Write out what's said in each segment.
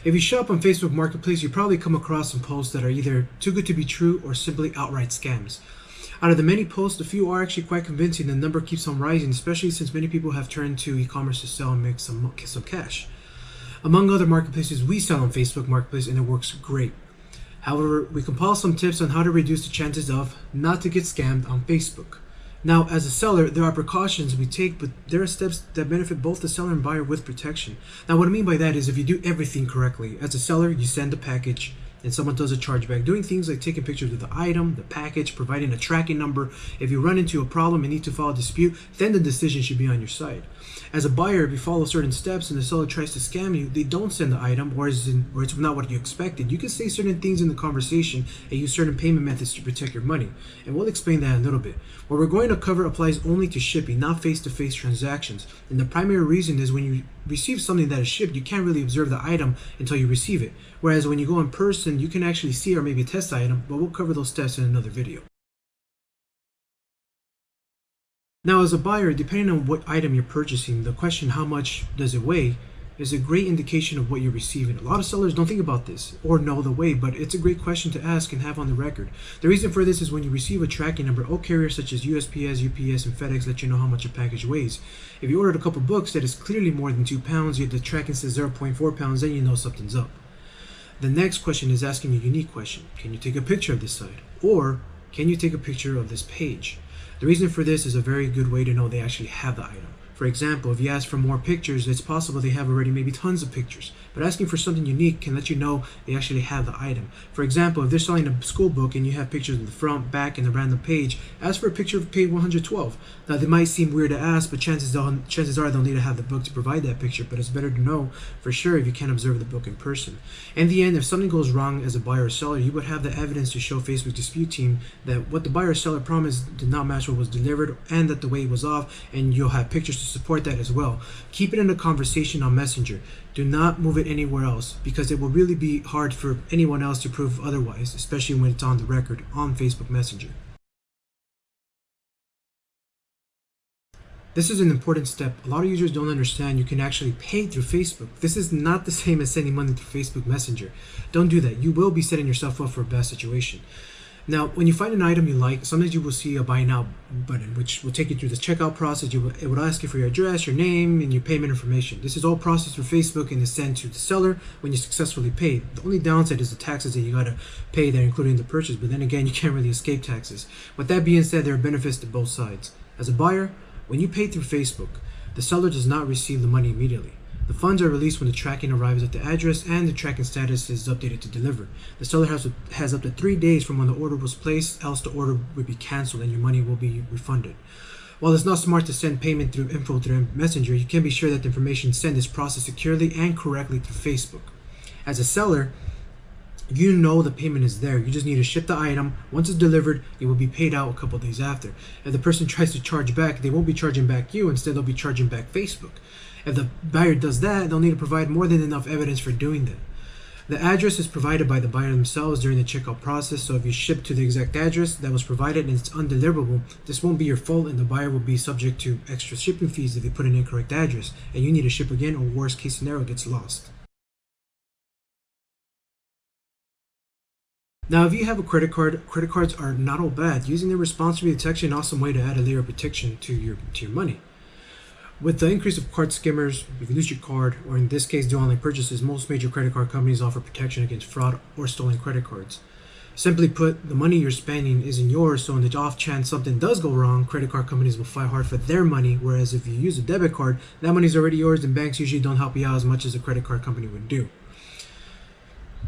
If you shop on Facebook Marketplace, you probably come across some posts that are either too good to be true or simply outright scams. Out of the many posts, a few are actually quite convincing. The number keeps on rising, especially since many people have turned to e-commerce to sell and make some cash. Among other marketplaces, we sell on Facebook Marketplace and it works great. However, we compile some tips on how to reduce the chances of not to get scammed on Facebook. Now, as a seller, there are precautions we take, but there are steps that benefit both the seller and buyer with protection. Now, what I mean by that is if you do everything correctly, as a seller, you send the package and someone does a chargeback, doing things like taking pictures of the item, the package, providing a tracking number. If you run into a problem and need to file a dispute, then the decision should be on your side. As a buyer, if you follow certain steps and the seller tries to scam you, they don't send the item or it's not what you expected. You can say certain things in the conversation and use certain payment methods to protect your money. And we'll explain that in a little bit. What we're going to cover applies only to shipping, not face-to-face transactions. And the primary reason is when you receive something that is shipped, you can't really observe the item until you receive it. Whereas when you go in person, you can actually see or maybe test the item, but we'll cover those steps in another video. Now, as a buyer, depending on what item you're purchasing, the question how much does it weigh is a great indication of what you're receiving. A lot of sellers don't think about this or know the weight, but it's a great question to ask and have on the record. The reason for this is when you receive a tracking number, all carriers such as USPS, UPS, and FedEx let you know how much a package weighs. If you ordered a couple books that is clearly more than 2 pounds, yet the tracking says 0.4 pounds, then you know something's up. The next question is asking a unique question. Can you take a picture of this side? Or can you take a picture of this page? The reason for this is a very good way to know they actually have the item. For example, if you ask for more pictures, it's possible they have already maybe tons of pictures. But asking for something unique can let you know they actually have the item. For example, if they're selling a school book and you have pictures of the front, back, and the random page, ask for a picture of page 112. Now, they might seem weird to ask, but chances are they'll need to have the book to provide that picture. But it's better to know for sure if you can't observe the book in person. In the end, if something goes wrong as a buyer or seller, you would have the evidence to show Facebook dispute team that what the buyer or seller promised did not match what was delivered and that the weight was off, and you'll have pictures to support that as well. Keep it in a conversation on Messenger. Do not move it anywhere else because it will really be hard for anyone else to prove otherwise, especially when it's on the record on Facebook Messenger. This is an important step. A lot of users don't understand you can actually pay through Facebook. This is not the same as sending money through Facebook Messenger. Don't do that. You will be setting yourself up for a bad situation. Now, when you find an item you like, sometimes you will see a buy now button, which will take you through the checkout process. It would ask you for your address, your name, and your payment information. This is all processed through Facebook and is sent to the seller when you successfully pay. The only downside is the taxes that you gotta pay that are included in the purchase, but then again, you can't really escape taxes. With that being said, there are benefits to both sides. As a buyer, when you pay through Facebook, the seller does not receive the money immediately. The funds are released when the tracking arrives at the address and the tracking status is updated to deliver. The seller has up to 3 days from when the order was placed, else the order would be canceled and your money will be refunded. While it's not smart to send payment through info through Messenger, you can be sure that the information sent is processed securely and correctly through Facebook. As a seller, you know the payment is there. You just need to ship the item. Once it's delivered, it will be paid out a couple days after. If the person tries to charge back, they won't be charging back you. Instead, they'll be charging back Facebook. If the buyer does that, they'll need to provide more than enough evidence for doing that. The address is provided by the buyer themselves during the checkout process, so if you ship to the exact address that was provided and it's undeliverable, this won't be your fault and the buyer will be subject to extra shipping fees if they put an incorrect address and you need to ship again, or worst case scenario, gets lost. Now, if you have a credit card, credit cards are not all bad. Using them responsibly is actually an awesome way to add a layer of protection to your money. With the increase of card skimmers, if you lose your card, or in this case do online purchases, most major credit card companies offer protection against fraud or stolen credit cards. Simply put, the money you're spending isn't yours, so in the off chance something does go wrong, credit card companies will fight hard for their money, whereas if you use a debit card, that money's already yours and banks usually don't help you out as much as a credit card company would do.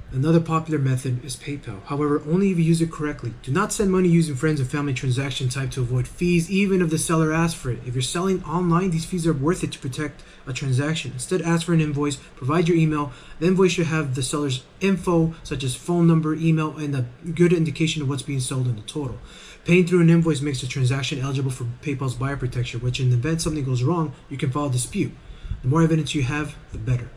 Another popular method is PayPal. However, only if you use it correctly. Do not send money using friends and family transaction type to avoid fees, even if the seller asks for it. If you're selling online, these fees are worth it to protect a transaction. Instead, ask for an invoice, provide your email. The invoice should have the seller's info, such as phone number, email, and a good indication of what's being sold in the total. Paying through an invoice makes the transaction eligible for PayPal's buyer protection, which in the event something goes wrong, you can file a dispute. The more evidence you have, the better.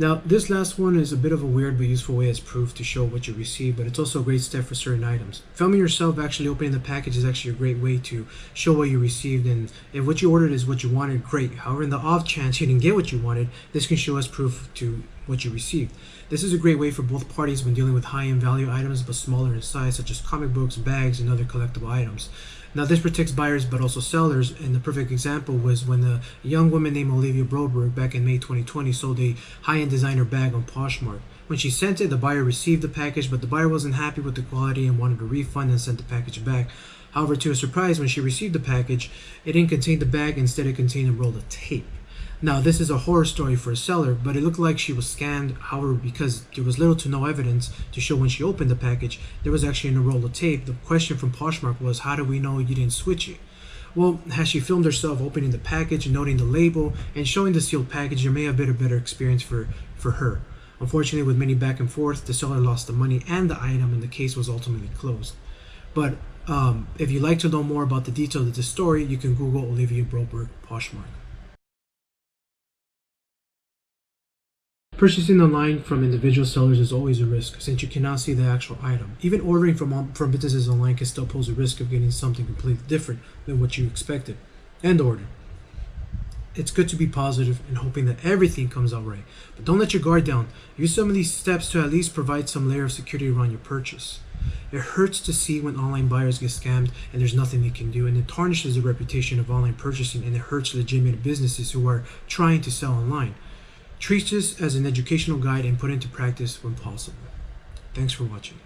Now, this last one is a bit of a weird but useful way as proof to show what you received, but it's also a great step for certain items. Filming yourself actually opening the package is actually a great way to show what you received, and if what you ordered is what you wanted, great. However, in the off chance you didn't get what you wanted, this can show as proof to what you received. This is a great way for both parties when dealing with high-end value items but smaller in size, such as comic books, bags, and other collectible items. Now, this protects buyers but also sellers, and the perfect example was when a young woman named Olivia Broberg back in May 2020 sold a high-end designer bag on Poshmark. When she sent it, the buyer received the package, but the buyer wasn't happy with the quality and wanted a refund and sent the package back. However, to her surprise, when she received the package, it didn't contain the bag, instead it contained a roll of tape. Now, this is a horror story for a seller, but it looked like she was scammed. However, because there was little to no evidence to show when she opened the package, there was actually a roll of tape. The question from Poshmark was, how do we know you didn't switch it? Well, had she filmed herself opening the package, noting the label, and showing the sealed package, there may have been a better experience for her. Unfortunately, with many back and forth, the seller lost the money and the item, and the case was ultimately closed. But if you'd like to know more about the details of this story, you can Google Olivia Broberg Poshmark. Purchasing online from individual sellers is always a risk, since you cannot see the actual item. Even ordering from businesses online can still pose a risk of getting something completely different than what you expected and ordered. It's good to be positive and hoping that everything comes out right, but don't let your guard down. Use some of these steps to at least provide some layer of security around your purchase. It hurts to see when online buyers get scammed and there's nothing they can do, and it tarnishes the reputation of online purchasing, and it hurts legitimate businesses who are trying to sell online. Treat this as an educational guide and put it into practice when possible. Thanks for watching.